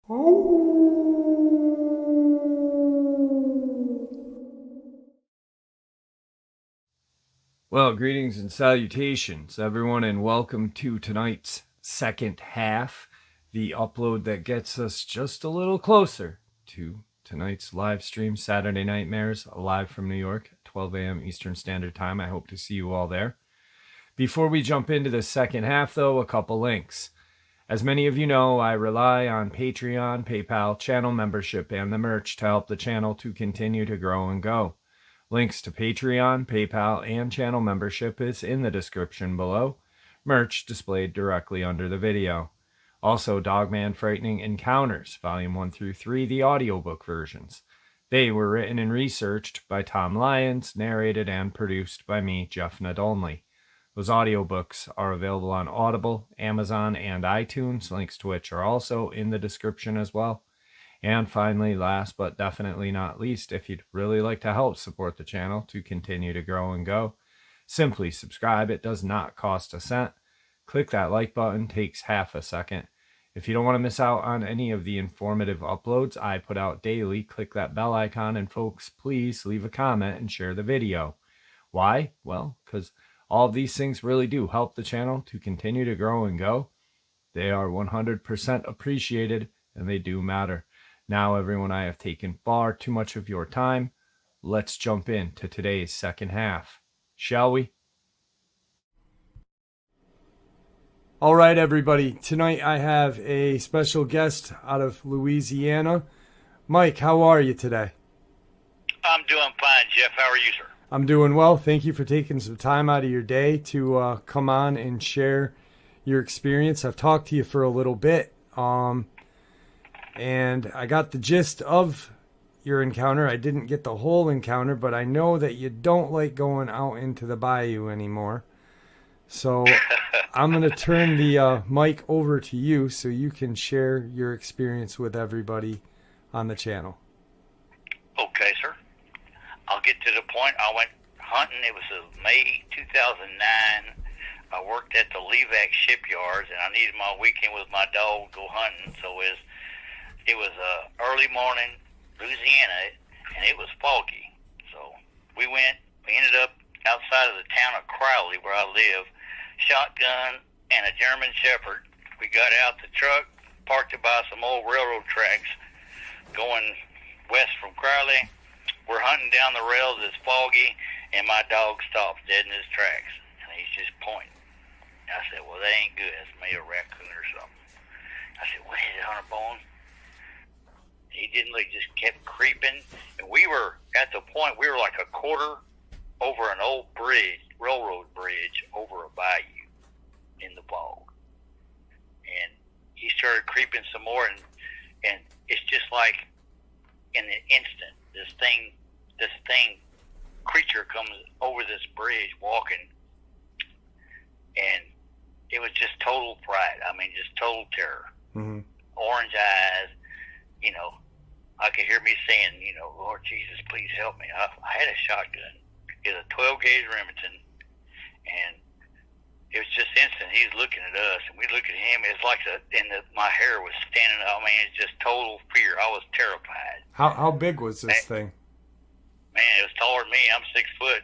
Well, greetings and salutations, everyone, and welcome to tonight's second half, the upload that gets us just a little closer to tonight's live stream, Saturday Nightmares, live from New York, 12 a.m. Eastern Standard Time. I hope to see you all there. Before we jump into the second half, though, a couple links. As many of you know, I rely on Patreon, PayPal, channel membership, and the merch to help the channel to continue to grow and go. Links to Patreon, PayPal, and channel membership is in the description below. Merch displayed directly under the video. Also, Dogman Frightening Encounters, Volume 1 through 3, the audiobook versions. They were written and researched by Tom Lyons, narrated and produced by me, Jeff Nadolny. Those audiobooks are available on Audible, Amazon, and iTunes, links to which are also in the description as well. And finally, last but definitely not least, if you'd really like to help support the channel to continue to grow and go, simply subscribe. It does not cost a cent. Click that like button, takes half a second. If you don't want to miss out on any of the informative uploads I put out daily, click that bell icon, and folks, please leave a comment and share the video. Why? Well, because all of these things really do help the channel to continue to grow and go. They are 100% appreciated, and they do matter. Now, everyone, I have taken far too much of your time. Let's jump into today's second half, shall we? All right, everybody. Tonight I have a special guest out of Louisiana. Mike, how are you today? I'm doing fine, Jeff. How are you, sir? I'm doing well. Thank you for taking some time out of your day to come on and share your experience. I've talked to you for a little bit, and I got the gist of your encounter. I didn't get the whole encounter, but I know that you don't like going out into the bayou anymore. So I'm going to turn the mic over to you so you can share your experience with everybody on the channel. Okay, sir. I'll get to the point. I went hunting. It was May 2009. I worked at the Levac shipyards, and I needed my weekend with my dog to go hunting. So it was early morning, Louisiana, and it was foggy. So we ended up outside of the town of Crowley, where I live, shotgun and a German Shepherd. We got out the truck, parked it by some old railroad tracks going west from Crowley. We're hunting down the rails. It's foggy, and my dog stops dead in his tracks, and he's just pointing. I said, well, that ain't good. It's maybe a raccoon or something. I said, what is it, Hunter Bone? He didn't look, just kept creeping. And we were at the point, we were like a quarter over an old bridge, railroad bridge, over a bayou in the fog. And he started creeping some more, and it's just like in an instant, this creature comes over this bridge walking, and it was just total fright. I mean, just total terror. Mm-hmm. Orange eyes, I could hear me saying, Lord Jesus, please help me. I had a shotgun. It was a 12-gauge Remington, and it was just instant. He's looking at us, and we look at him. It's like my hair was standing up. I mean, it's just total fear. I was terrified. How big was this thing? Man, it was taller than me. I'm 6 foot.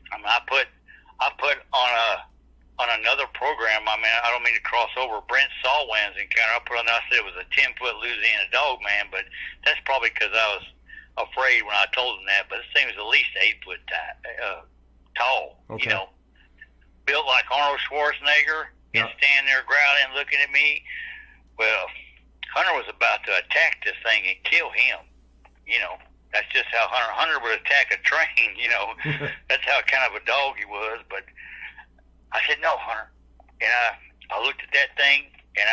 I mean, I put on another program. I mean, I don't mean to cross over Brent Salwin's encounter. I said it was a 10-foot Louisiana Dogman, but that's probably because I was afraid when I told him that. But this thing was at least 8 foot tall. Okay. Built like Arnold Schwarzenegger, and standing there growling, looking at me. Well, Hunter was about to attack this thing and kill him. That's just how Hunter would attack a train. That's how kind of a dog he was. But I said, no, Hunter. And I looked at that thing, and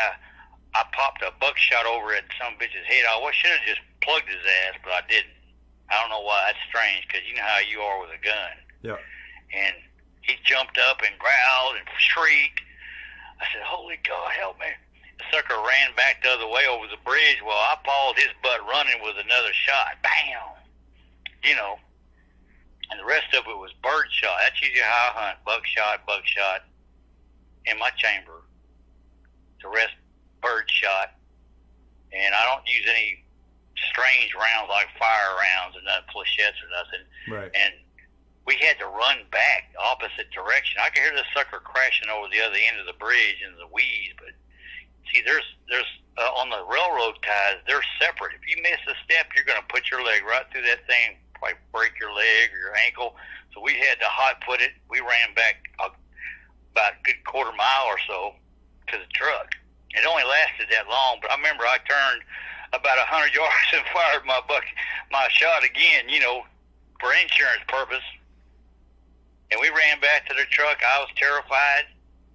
I popped a buckshot over at some bitch's head. I should have just plugged his ass, but I didn't. I don't know why. That's strange, because you know how you are with a gun. Yeah. And he jumped up and growled and shrieked. I said, holy God, help me. The sucker ran back the other way over the bridge. Well, I followed his butt running with another shot. Bam! And the rest of it was bird shot. That's usually how I hunt. Buckshot in my chamber. The rest bird shot. And range rounds like fire rounds and not flechettes or nothing. Right. And we had to run back the opposite direction. I could hear the sucker crashing over the other end of the bridge in the weeds. But see, there's on the railroad ties, they're separate. If you miss a step, you're going to put your leg right through that thing, probably break your leg or your ankle. So we had to hot foot it. We ran back about a good quarter mile or so to the truck. It only lasted that long, but I remember I turned about 100 yards and fired my shot again, for insurance purpose. And we ran back to the truck. I was terrified.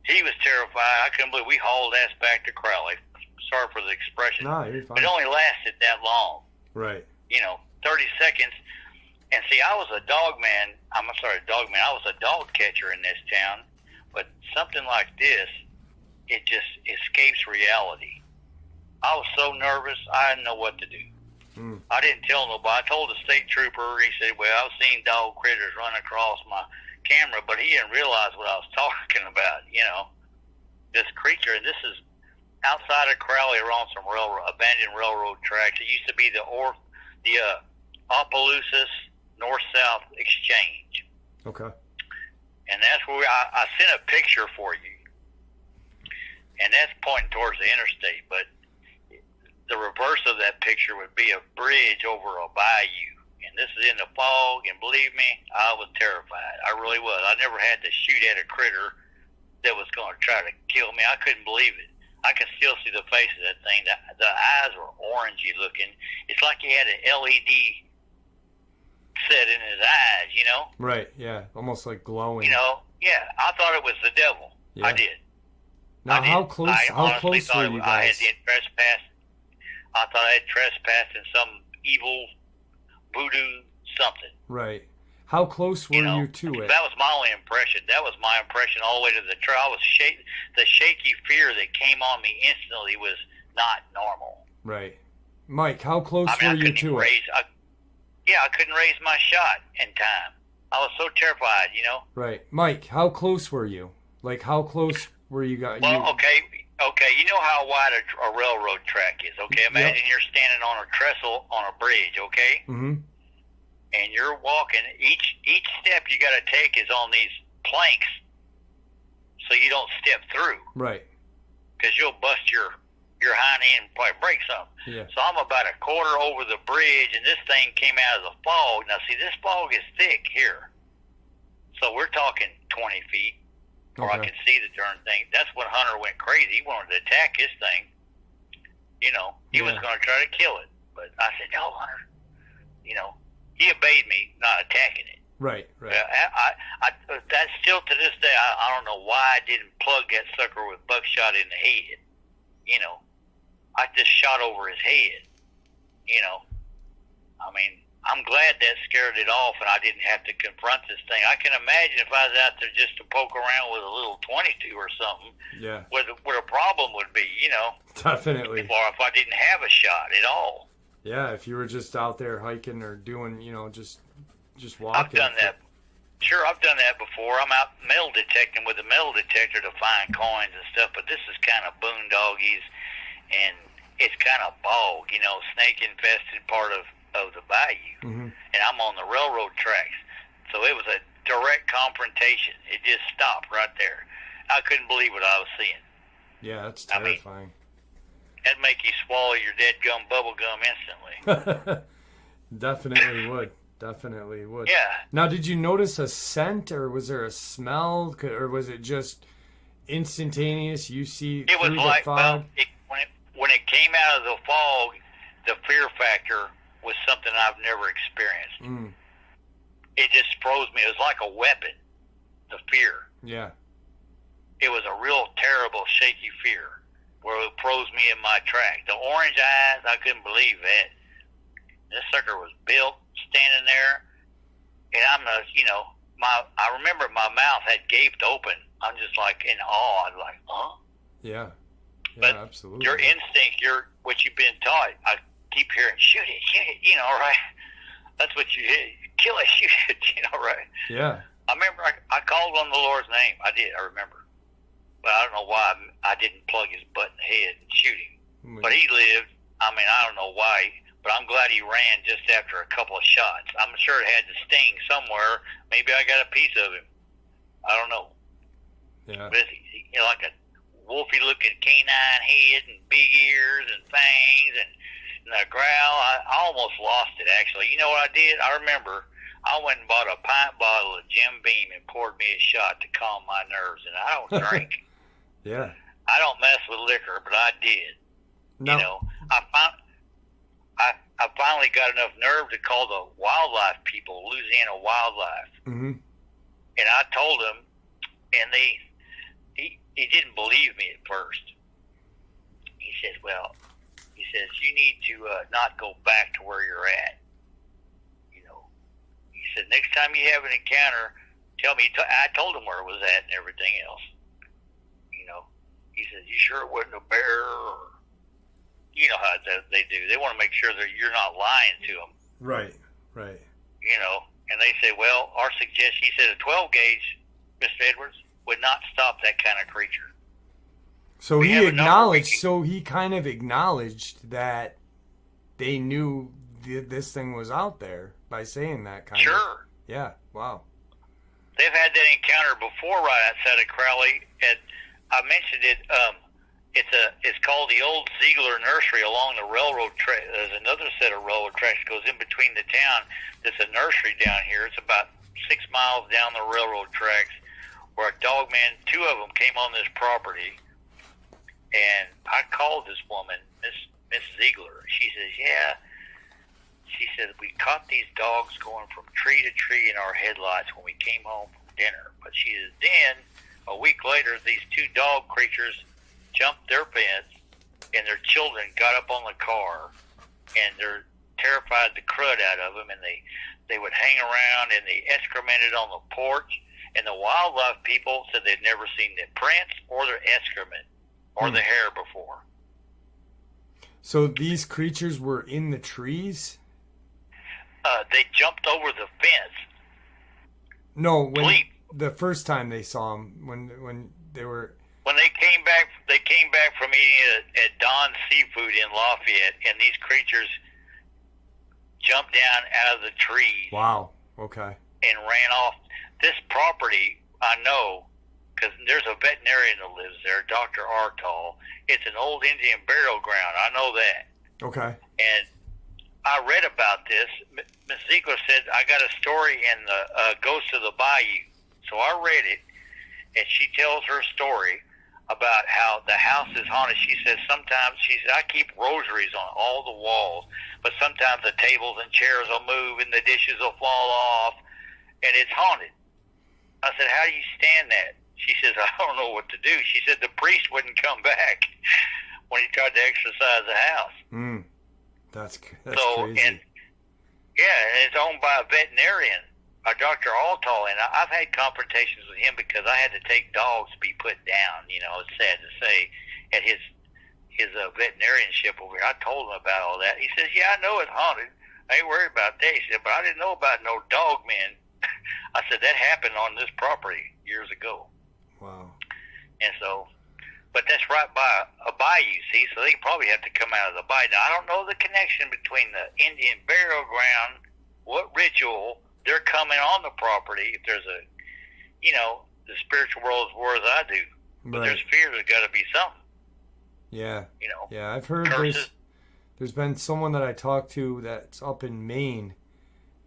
He was terrified. I couldn't believe we hauled ass back to Crowley. Sorry for the expression. No, you're fine. But it only lasted that long. Right. 30 seconds. And see, I was a dogman. I was a dog catcher in this town. But something like this, it just escapes reality. I was so nervous, I didn't know what to do. I didn't tell nobody. I told the state trooper. He said, well, I've seen dog critters run across my camera, but he didn't realize what I was talking about, this creature. And this is outside of Crowley, around some abandoned railroad tracks. It used to be the Opelousas North-South Exchange. Okay. And that's where I sent a picture for you. And that's pointing towards the interstate, but the reverse of that picture would be a bridge over a bayou. And this is in the fog, and believe me, I was terrified. I really was. I never had to shoot at a critter that was going to try to kill me. I couldn't believe it. I could still see the face of that thing. The eyes were orangey looking. It's like he had an LED set in his eyes, Right, yeah. Almost like glowing. Yeah. I thought it was the devil. Yeah. I did. Now, how close were you guys? I thought I had trespassed in some evil voodoo something. Right. How close were you to it? That was my only impression. That was my impression all the way to the trail. The shaky fear that came on me instantly was not normal. Right. Mike, how close were you to it? I couldn't raise my shot in time. I was so terrified, Right. Mike, how close were you? Like, how close were you guys? Well, okay, you know how wide a railroad track is, okay? Imagine you're standing on a trestle on a bridge, okay? Mm-hmm. And you're walking. Each step you got to take is on these planks, so you don't step through. Right. Because you'll bust your hind end and probably break something. Yeah. So I'm about a quarter over the bridge, and this thing came out of the fog. Now, see, this fog is thick here. So we're talking 20 feet. Or I could see the darn thing. That's when Hunter went crazy. He wanted to attack his thing. He was going to try to kill it. But I said, no, Hunter. He obeyed me, not attacking it. Right. That's still to this day, I don't know why I didn't plug that sucker with buckshot in the head. I just shot over his head. I'm glad that scared it off and I didn't have to confront this thing. I can imagine if I was out there just to poke around with a little 22 or something, what a problem would be, Definitely. Or if I didn't have a shot at all. Yeah, if you were just out there hiking or doing, just walking. I've done that. Sure, I've done that before. I'm out metal detecting with a metal detector to find coins and stuff, but this is kind of boondoggies, and it's kind of bog, snake-infested part of the bayou. Mm-hmm. And I'm on the railroad tracks. So it was a direct confrontation. It just stopped right there. I couldn't believe what I was seeing. Yeah, that's terrifying. That'd make you swallow your dead gum bubble gum instantly. Definitely would. Yeah. Now, did you notice a scent, or was there a smell, or was it just instantaneous? You see it through was like, the fog? Well, when it came out of the fog, the fear factor was something I've never experienced. It just froze me. It was like a weapon, the fear. Yeah. It was a real terrible, shaky fear where it froze me in my track. The orange eyes, I couldn't believe that. This sucker was built, standing there, and I remember my mouth had gaped open. I'm just like in awe. I'm like, huh? Yeah. But absolutely. Your instinct, what you've been taught, I keep hearing, shoot it, right? That's what you hear. Kill it, shoot it, right? Yeah. I remember I called on the Lord's name. I did, I remember. But I don't know why I didn't plug his butt in the head and shoot him. But he lived. I don't know why. but I'm glad he ran just after a couple of shots. I'm sure it had to sting somewhere. Maybe I got a piece of him. I don't know. Yeah. But it's, like a wolfy-looking canine head and big ears and fangs and the growl. I almost lost it, actually. You know what I did? I remember I went and bought a pint bottle of Jim Beam and poured me a shot to calm my nerves, and I don't drink. Yeah. I don't mess with liquor, but I did. No. I finally got enough nerve to call the wildlife people, Louisiana Wildlife. Mm-hmm. And I told them, and he didn't believe me at first. He says, you need to not go back to where you're at. He said, next time you have an encounter, tell me. I told him where it was at and everything else. He said, you sure it wasn't a bear? Or, you know how they do. They want to make sure that you're not lying to them. Right. And they say, well, our suggestion, he said, a 12 gauge, Mr. Edwards, would not stop that kind of creature. So he acknowledged. So he kind of acknowledged that they knew this thing was out there by saying that kind of. Sure. Yeah. Wow. They've had that encounter before right outside of Crowley. I mentioned it. It's called the Old Ziegler Nursery along the railroad track. There's another set of railroad tracks that goes in between the town. There's a nursery down here. It's about 6 miles down the railroad tracks, where a dogman, 2 of them came on this property, and I called this woman, Miss Ziegler. She says, yeah. She said, we caught these dogs going from tree to tree in our headlights when we came home from dinner. But she says, then, a week later, these 2 dog creatures jumped their fence, and their children got up on the car, and they're terrified the crud out of them, and they would hang around, and they excremented on the porch, and the wildlife people said they'd never seen the prints or their excrement or the hair before. So these creatures were in the trees? They jumped over the fence. No, the first time they saw them, when they were... When they came back from eating at Don's Seafood in Lafayette, and these creatures jumped down out of the trees. Wow, okay. And ran off. This property, I know, because there's a veterinarian that lives there, Dr. Artall. It's an old Indian burial ground. I know that. Okay. And I read about this. Miss Ziegler said, I got a story in the Ghost of the Bayou. So I read it, and she tells her story about how the house is haunted. She says sometimes, I keep rosaries on all the walls, but sometimes the tables and chairs will move and the dishes will fall off, and it's haunted. I said, how do you stand that? She says, I don't know what to do. She said the priest wouldn't come back when he tried to exorcise the house. That's so, crazy. And it's owned by a veterinarian, Dr. Altall, and I've had confrontations with him because I had to take dogs to be put down. It's sad to say, at his veterinarianship over here. I told him about all that. He says, yeah, I know it's haunted. I ain't worried about that. He said, but I didn't know about no dog men. I said, that happened on this property years ago. Wow. And so, but that's right by a bayou, see, so they probably have to come out of the bayou. Now, I don't know the connection between the Indian burial ground, what ritual they're coming on the property, if there's a, the spiritual world as far as I do. But there's fear, there's got to be something. Yeah. Yeah, I've heard there's been someone that I talked to that's up in Maine,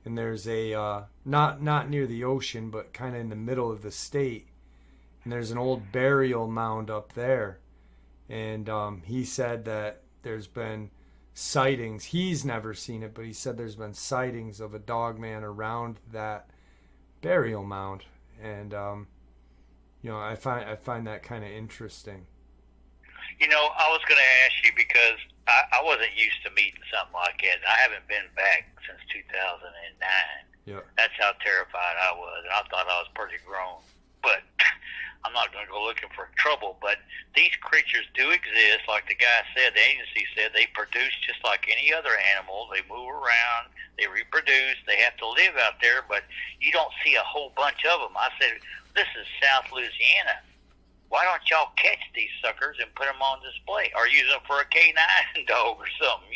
and there's a, not near the ocean, but kind of in the middle of the state. And there's an old burial mound up there. And he said that there's been sightings. He's never seen it, but he said there's been sightings of a dogman around that burial mound. And, I find that kind of interesting. I was going to ask you because I wasn't used to meeting something like that. I haven't been back since 2009. Yeah. That's how terrified I was. And I thought I was pretty grown. But I'm not going to go looking for trouble, but these creatures do exist. Like the guy said, the agency said, they produce just like any other animal. They move around, they reproduce, they have to live out there, but you don't see a whole bunch of them. I said, this is South Louisiana. Why don't y'all catch these suckers and put them on display or use them for a canine dog or something,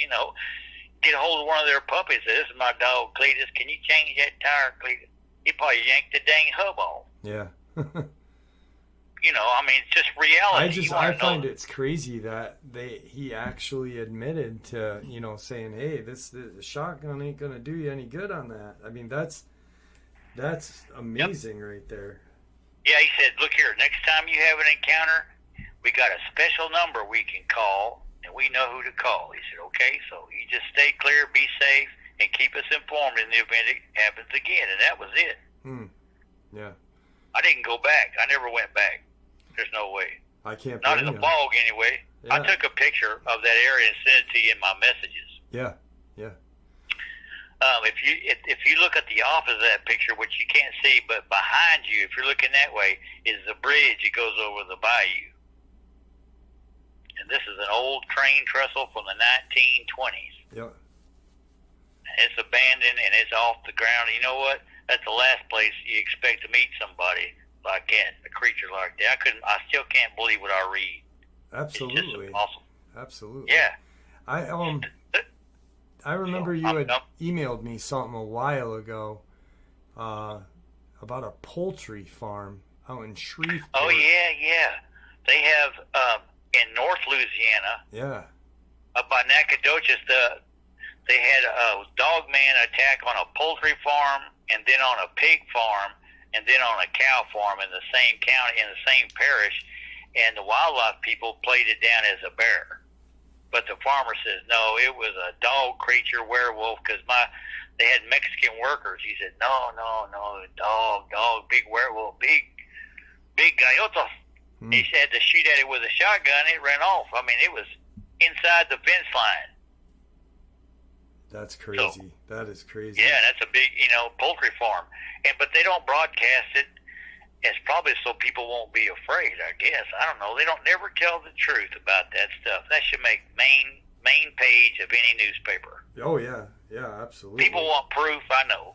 get a hold of one of their puppies. Say, "This is my dog Cletus. Can you change that tire, Cletus?" He probably yanked the dang hub off. Yeah. You know, I mean, it's just reality. I find it's crazy that he actually admitted to, saying, "Hey, the shotgun ain't gonna do you any good on that." I mean, that's amazing right there. Yeah, he said, "Look here, next time you have an encounter, we got a special number we can call, and we know who to call." He said, "Okay, so you just stay clear, be safe, and keep us informed in the event it happens again." And that was it. Yeah. I didn't go back. I never went back. There's no way. I can't. Not in the bog, anyway. Yeah. I took a picture of that area and sent it to you in my messages. Yeah. If you look at the opposite of that picture, which you can't see, but behind you, if you're looking that way, is the bridge that goes over the bayou. And this is an old train trestle from the 1920s. Yeah. It's abandoned and it's off the ground. You know what? That's the last place you expect to meet somebody like that, a creature like that. I still can't believe what I read. Absolutely. It's just awesome. Absolutely. Yeah. I remember you had emailed me something a while ago about a poultry farm out in Shreveport. Oh, yeah. They have in North Louisiana. Yeah. Up by Nacogdoches, they had a Dogman attack on a poultry farm, and then on a pig farm, and then on a cow farm in the same county, in the same parish, and the wildlife people played it down as a bear. But the farmer says, no, it was a dog creature, werewolf, because they had Mexican workers. He said, no, dog, big werewolf, big gallotas. He had to shoot at it with a shotgun. It ran off. I mean, it was inside the fence line. That's crazy. That is crazy. Yeah, that's a big, poultry farm. But they don't broadcast it. It's probably so people won't be afraid, I guess. I don't know. They don't never tell the truth about that stuff. That should make main page of any newspaper. Oh, yeah. Yeah, absolutely. People want proof, I know.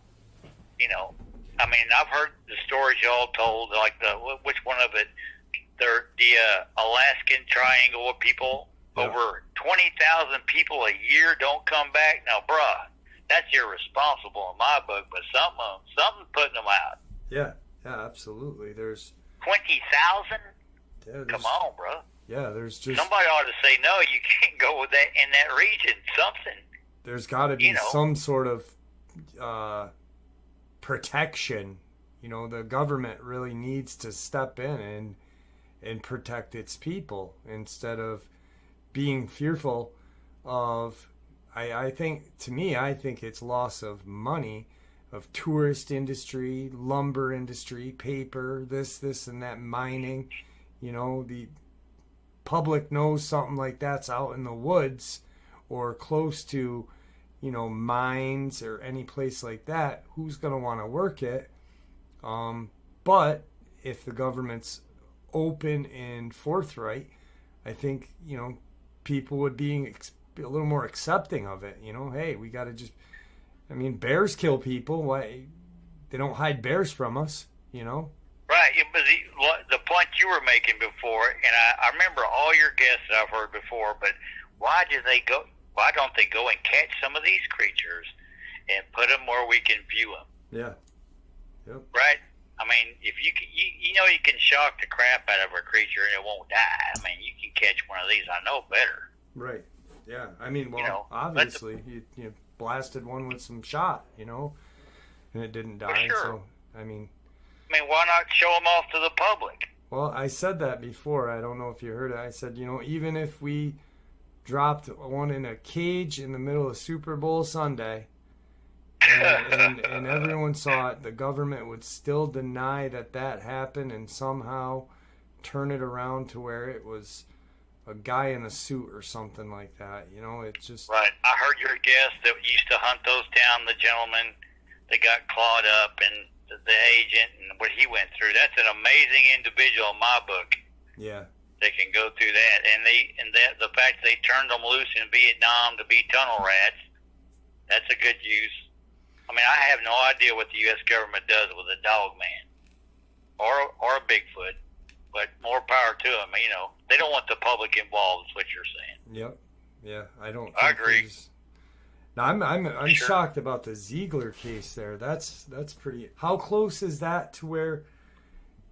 I mean, I've heard the stories y'all told, like which one of it? The Alaskan Triangle of people. Yeah. Over 20,000 people a year don't come back. Now, bruh, that's irresponsible in my book, but something's putting them out. Yeah, absolutely. There's 20,000? Yeah, come on, bro. Yeah, there's just... Somebody ought to say, no, you can't go with that in that region. Something. There's got to be some sort of protection. The government really needs to step in and protect its people instead of being fearful of, I think it's loss of money, of tourist industry, lumber industry, paper, this and that, mining. The public knows something like that's out in the woods or close to, mines or any place like that. Who's going to want to work it? But if the government's open and forthright, I think, people would be a little more accepting of it. Hey, we got to bears kill people. Why? They don't hide bears from us, Right. But the point you were making before, and I remember all your guests that I've heard before, but why don't they go and catch some of these creatures and put them where we can view them? Yeah. Yep. Right? I mean, if you can shock the crap out of a creature and it won't die. I mean, you can catch one of these. I know better. Right. Yeah. I mean, obviously, you blasted one with some shot, and it didn't die. Sure. So, I mean, why not show them off to the public? Well, I said that before. I don't know if you heard it. I said, even if we dropped one in a cage in the middle of Super Bowl Sunday, and everyone saw it, the government would still deny that happened and somehow turn it around to where it was a guy in a suit or something like that. It's just... Right. I heard your guest that used to hunt those down, the gentleman that got clawed up, and the agent and what he went through. That's an amazing individual in my book. Yeah. They can go through that. And the fact they turned them loose in Vietnam to be tunnel rats, that's a good use. I have no idea what the U.S. government does with a Dogman or a Bigfoot, but more power to them. They don't want the public involved, is what you're saying. Yep. Yeah, I don't. I agree. Now I'm Sure. shocked about the Ziegler case there. That's pretty. How close is that to where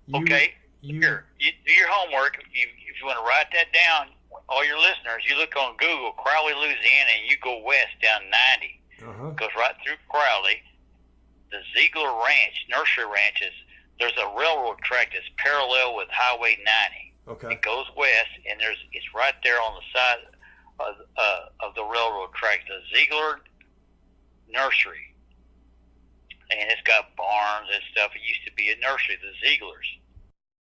you Okay, you here, you do your homework. If you want to write that down, all your listeners, you look on Google, Crowley, Louisiana, and you go west down 90. uh-huh. Goes right through Crowley. The Ziegler Ranch, Nursery Ranch, there's a railroad track that's parallel with Highway 90. Okay. It goes west, and it's right there on the side of the railroad track, the Ziegler Nursery. And it's got barns and stuff. It used to be a nursery, the Zieglers.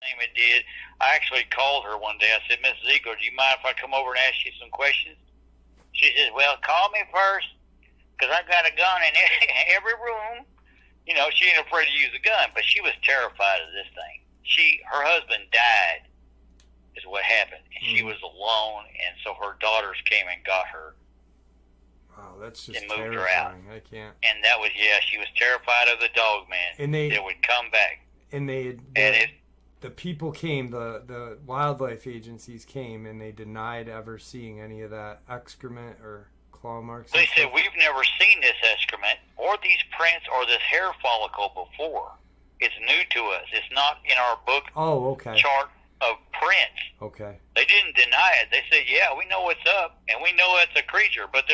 Name it did. I actually called her one day. I said, Miss Ziegler, do you mind if I come over and ask you some questions? She says, well, call me first, because I got a gun in every room. You know, she ain't afraid to use a gun, but she was terrified of this thing. Her husband died, is what happened, and she was alone, and so her daughters came and got her. Wow, that's just and moved terrifying. her out. I can't. And that was, she was terrified of the Dogman. And that would come back. And the people came, the wildlife agencies came, and they denied ever seeing any of that excrement or claw marks. They said, we've never seen this excrement or these prints or this hair follicle before. It's new to us. It's not in our book chart of prints. Okay. They didn't deny it. They said, yeah, we know what's up, and we know it's a creature, but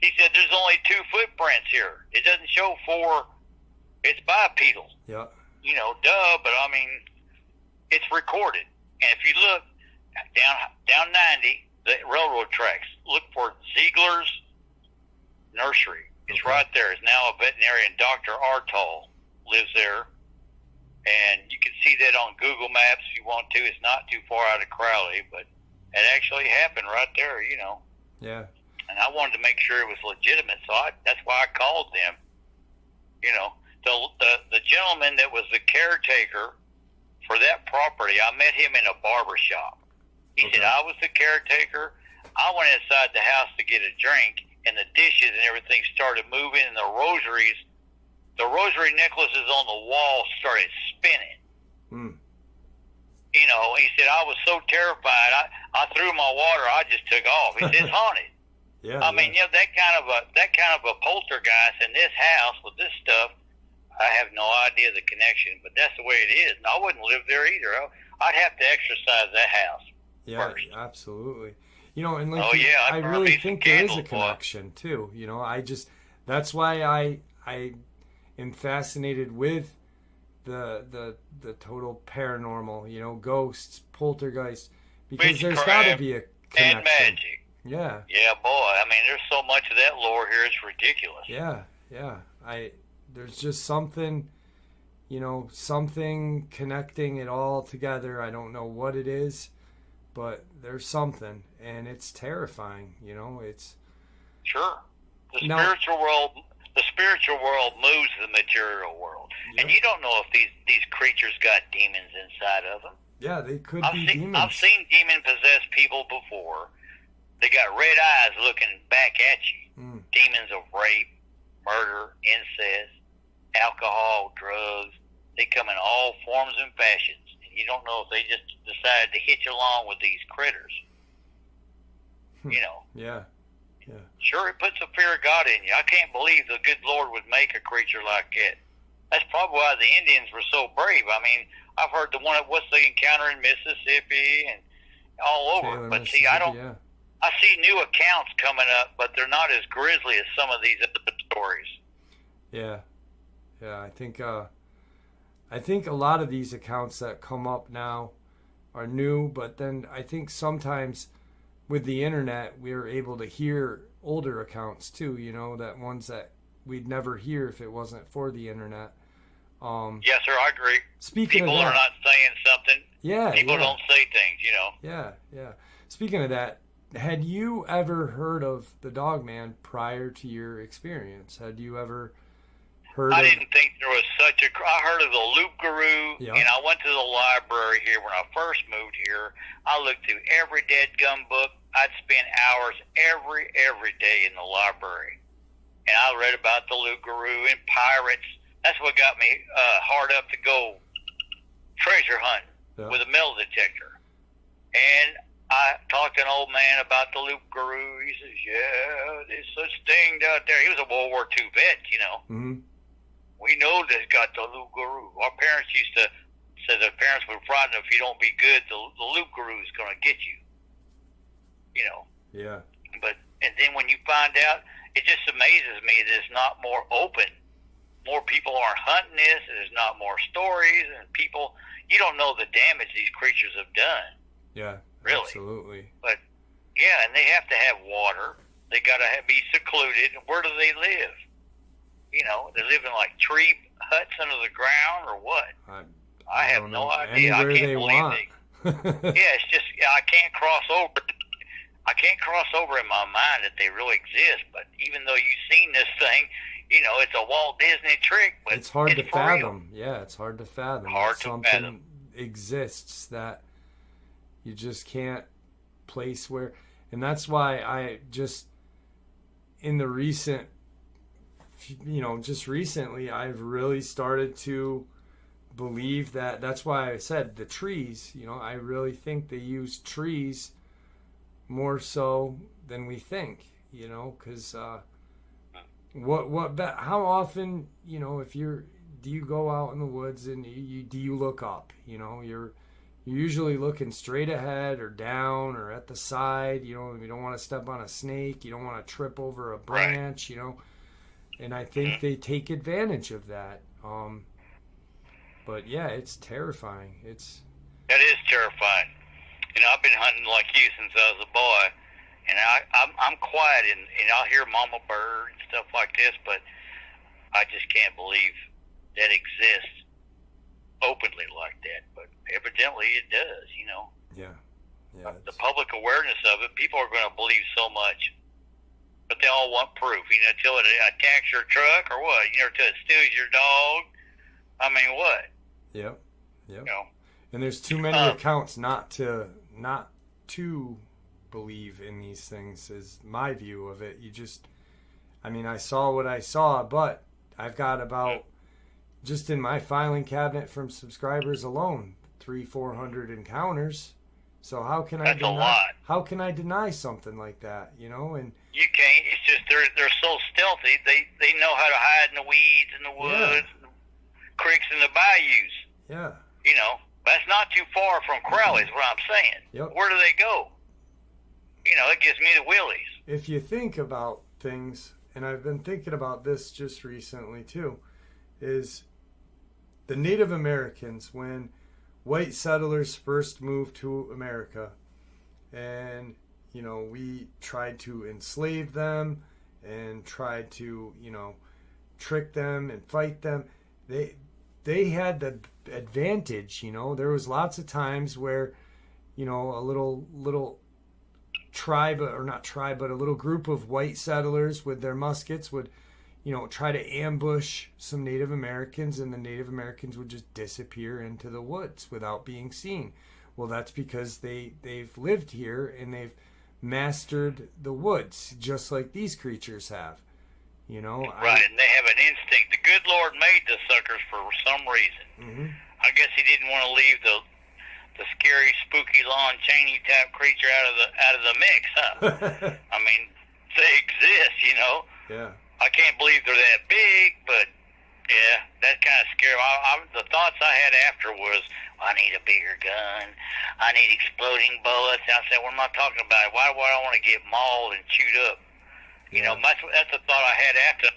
he said there's only 2 footprints here. It doesn't show 4. It's bipedal. Yeah. You know, duh, but I mean, it's recorded. And if you look down 90, the railroad tracks, look for Ziegler's Nursery. It's right there. It's now a veterinarian. Dr. Artall lives there. And you can see that on Google Maps if you want to. It's not too far out of Crowley, but it actually happened right there, you know. Yeah. And I wanted to make sure it was legitimate, so that's why I called them. You know, the gentleman that was the caretaker for that property, I met him in a barber shop. He said, I was the caretaker. I went inside the house to get a drink, and the dishes and everything started moving, and the rosary necklaces on the wall started spinning. You know, he said, I was so terrified, I threw my water, I just took off. He said, it's haunted. Yeah. I mean, you know, that kind of a poltergeist in this house with this stuff, I have no idea the connection, but that's the way it is. And I wouldn't live there either. I'd have to exercise that house first. Absolutely. You know, and I really think there is a connection too. You know, that's why I am fascinated with the total paranormal, you know, ghosts, poltergeists, because there's got to be a connection. And magic. Yeah. Yeah, boy. I mean, there's so much of that lore here, it's ridiculous. Yeah. There's just something, you know, something connecting it all together. I don't know what it is, but there's something, and it's terrifying, you know, it's... Sure. The spiritual world moves the material world. Yep. And you don't know if these creatures got demons inside of them. Yeah, they could be demons. I've seen demon-possessed people before. They got red eyes looking back at you. Demons of rape, murder, incest, alcohol, drugs. They come in all forms and fashions. And you don't know if they just decided to hitch along with these critters. You know. Yeah. Sure, it puts a fear of God in you. I can't believe the good Lord would make a creature like that. That's probably why the Indians were so brave. I mean, I've heard the one of what's the encounter in Mississippi and all over. But see, I see new accounts coming up, but they're not as grisly as some of these other stories. Yeah. I think a lot of these accounts that come up now are new, but then I think sometimes with the internet we're able to hear older accounts too, you know, that ones that we'd never hear if it wasn't for the internet. Yes, sir, I agree. People are not saying something. Yeah. People don't say things, you know. Yeah. Speaking of that, had you ever heard of the Dogman prior to your experience? Had you ever heard I didn't think there was I heard of the Loop Guru, and I went to the library here when I first moved here. I looked through every dead gum book. I'd spend hours every day in the library. And I read about the Loop Guru and pirates. That's what got me hard up to go treasure hunting with a metal detector. And I talked to an old man about the loop guru. He says, yeah, there's such thing out there. He was a World War II vet, you know. Mm-hmm. We know they've got the loop guru. Our parents used to say their parents were frightened if you don't be good, the loop guru is going to get you. You know. Yeah. And then when you find out, it just amazes me that it's not more open. More people aren't hunting this. There's not more stories, and people, you don't know the damage these creatures have done. Yeah, really. Absolutely. But yeah, and they have to have water. They got to be secluded. Where do they live? You know, they live in like tree huts under the ground or what? I have no idea. Anywhere I can't they believe want. Yeah, it's just I can't cross over. I can't cross over in my mind that they really exist. But even though you've seen this thing, you know, it's a Walt Disney trick. But it's hard to fathom. Real. Yeah, it's hard to fathom. Hard to something fathom. Exists that you just can't place where, and that's why I just in the recent, you know, just recently, I've really started to believe that. That's why I said the trees. You know, I really think they use trees more so than we think. You know, because how often, you know, do you go out in the woods and do you look up? You know, you're usually looking straight ahead or down or at the side. You know, you don't want to step on a snake. You don't want to trip over a branch. You know. And I think they take advantage of that. But yeah, it's terrifying. That is terrifying. You know, I've been hunting like you since I was a boy, and I'm quiet, and I'll hear mama bird and stuff like this, but I just can't believe that exists openly like that. But evidently it does. You know. Yeah. The public awareness of it, people are going to believe so much. But they all want proof, you know, until it attacks your truck or what, you know, until it steals your dog. I mean, what? Yep. You know? And there's too many accounts not to believe in these things is my view of it. I saw what I saw, but I've got about, just in my filing cabinet from subscribers alone, 300-400 encounters. So how can That's a lot. How can I deny something like that, you know? And you can't. It's just they're so stealthy. They know how to hide in the weeds, in the woods, the creeks, and the bayous. Yeah. You know, that's not too far from Crowley, is what I'm saying. Yep. Where do they go? You know, it gives me the willies. If you think about things, and I've been thinking about this just recently too, is the Native Americans, when white settlers first moved to America, and you know, we tried to enslave them and tried to, you know, trick them and fight them. They had the advantage, you know. There was lots of times where, you know, a little tribe, or not tribe, but a little group of white settlers with their muskets would, you know, try to ambush some Native Americans, and the Native Americans would just disappear into the woods without being seen. Well, that's because they've lived here and they've mastered the woods, just like these creatures have. You know, right? And they have an instinct. The good Lord made the suckers for some reason. Mm-hmm. I guess He didn't want to leave the scary, spooky Lon Chaney type creature out of the mix, huh? I mean, they exist, you know. Yeah. I can't believe they're that big, but yeah, that's kind of scary. The thoughts I had after was, I need a bigger gun. I need exploding bullets. And I said, what am I talking about? Why would I want to get mauled and chewed up? You know, that's the thought I had after.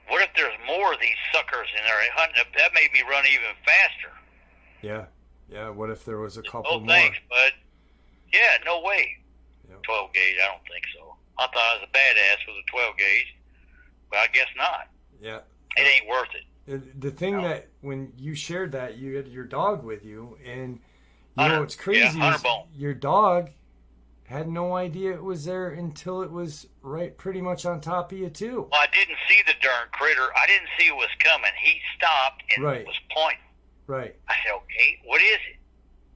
What if there's more of these suckers in there hunting? That made me run even faster. Yeah. Yeah. What if there was a couple more? No thanks, bud. Yeah, no way. Yep. 12 gauge, I don't think so. I thought I was a badass with a 12 gauge, but I guess not. Yeah. It ain't worth it. The thing that when you shared that, you had your dog with you, and you know what's crazy is your dog had no idea it was there until it was right pretty much on top of you too. Well, I didn't see the darn critter. I didn't see it was coming. He stopped and was pointing. Right. I said, okay, what is it?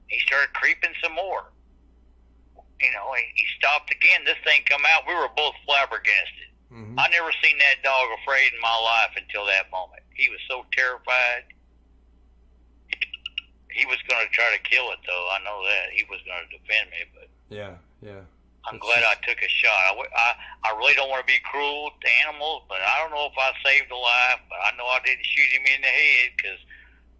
He started creeping some more. You know, he stopped again. This thing come out. We were both flabbergasted. Mm-hmm. I never seen that dog afraid in my life until that moment. He was so terrified. He was going to try to kill it, though. I know that. He was going to defend me, but Yeah, yeah. I'm glad I took a shot. I really don't want to be cruel to animals, but I don't know if I saved a life. But I know I didn't shoot him in the head because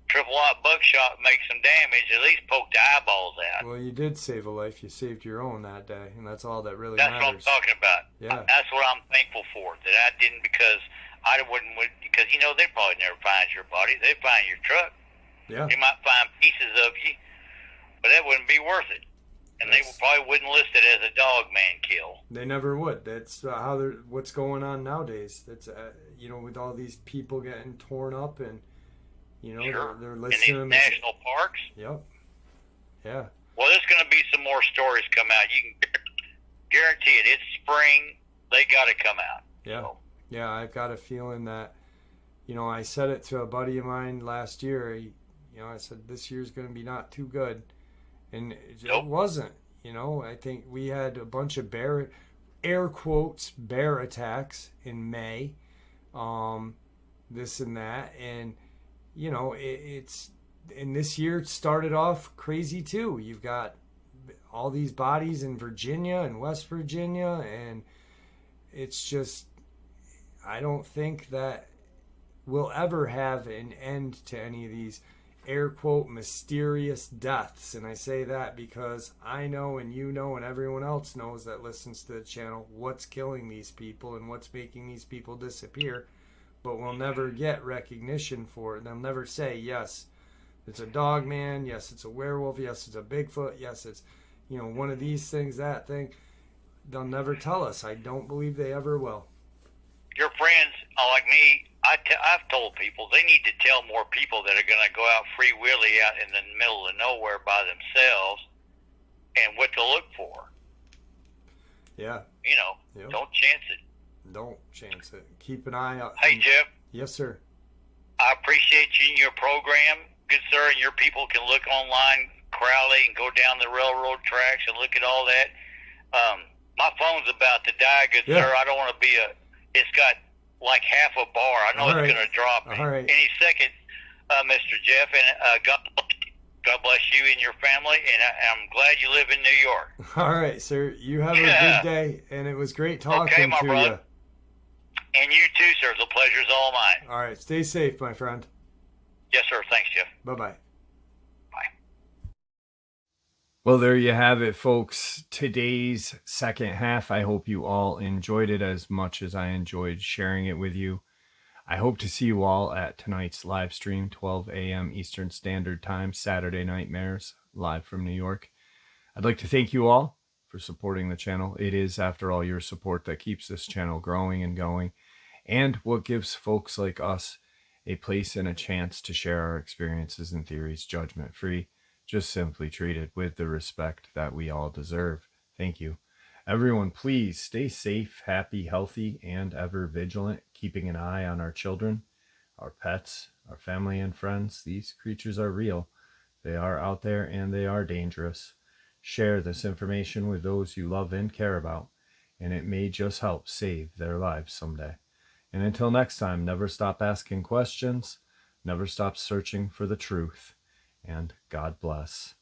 triple aught buckshot makes some damage. At least poke the eyeballs out. Well, you did save a life. You saved your own that day, and that's all that really That's matters. what I'm talking about. Yeah. That's what I'm thankful for. That I didn't, because I wouldn't. Because they'd probably never find your body. They'd find your truck. Yeah. They might find pieces of you, but that wouldn't be worth it. And they probably wouldn't list it as a Dogman kill. They never would. That's how they're. What's going on nowadays? That's with all these people getting torn up, and Sure. they're In listing these them. national parks. Yep. Yeah. Well, there's going to be some more stories come out. You can guarantee it. It's spring. They got to come out. Yeah. So. Yeah. I've got a feeling that. I said it to a buddy of mine last year. I said this year's going to be not too good. And it wasn't, I think we had a bunch of air quotes, bear attacks in May, this and that. And, and this year started off crazy too. You've got all these bodies in Virginia and West Virginia. And it's just, I don't think that we'll ever have an end to any of these air quote mysterious deaths. And I say that because I know, and and everyone else knows that listens to the channel, what's killing these people and what's making these people disappear. But we'll never get recognition for it. They'll never say, yes, it's a Dogman, yes, it's a werewolf, yes, it's a Bigfoot, yes, it's one of these things, that thing. They'll never tell us. I don't believe they ever will. Your friends, like me, I've told people they need to tell more people that are going to go out free willy out in the middle of nowhere by themselves and what to look for. Yeah. Yep. Don't chance it. Don't chance it. Keep an eye out. Hey, Jeff. Yes, sir. I appreciate you and your program. Good sir, and your people can look online, Crowley, and go down the railroad tracks and look at all that. My phone's about to die, good sir. I don't want to be it's got like half a bar. I know it's going to drop any second, Mr. Jeff. And God bless you and your family. And I'm glad you live in New York. All right, sir. You have a good day. And it was great talking to brother. you. And you too, sir. The pleasure's all mine. All right. Stay safe, my friend. Yes, sir. Thanks, Jeff. Bye-bye. Bye. Well, there you have it, folks. Today's second half. I hope you all enjoyed it as much as I enjoyed sharing it with you. I hope to see you all at tonight's live stream, 12 a.m. Eastern Standard Time, Saturday Nightmares, live from New York. I'd like to thank you all for supporting the channel. It is, after all, your support that keeps this channel growing and going, and what gives folks like us a place and a chance to share our experiences and theories judgment-free, just simply treated with the respect that we all deserve. Thank you. Everyone, please stay safe, happy, healthy, and ever vigilant, keeping an eye on our children, our pets, our family and friends. These creatures are real. They are out there and they are dangerous. Share this information with those you love and care about, and it may just help save their lives someday. And until next time, never stop asking questions, never stop searching for the truth, and God bless.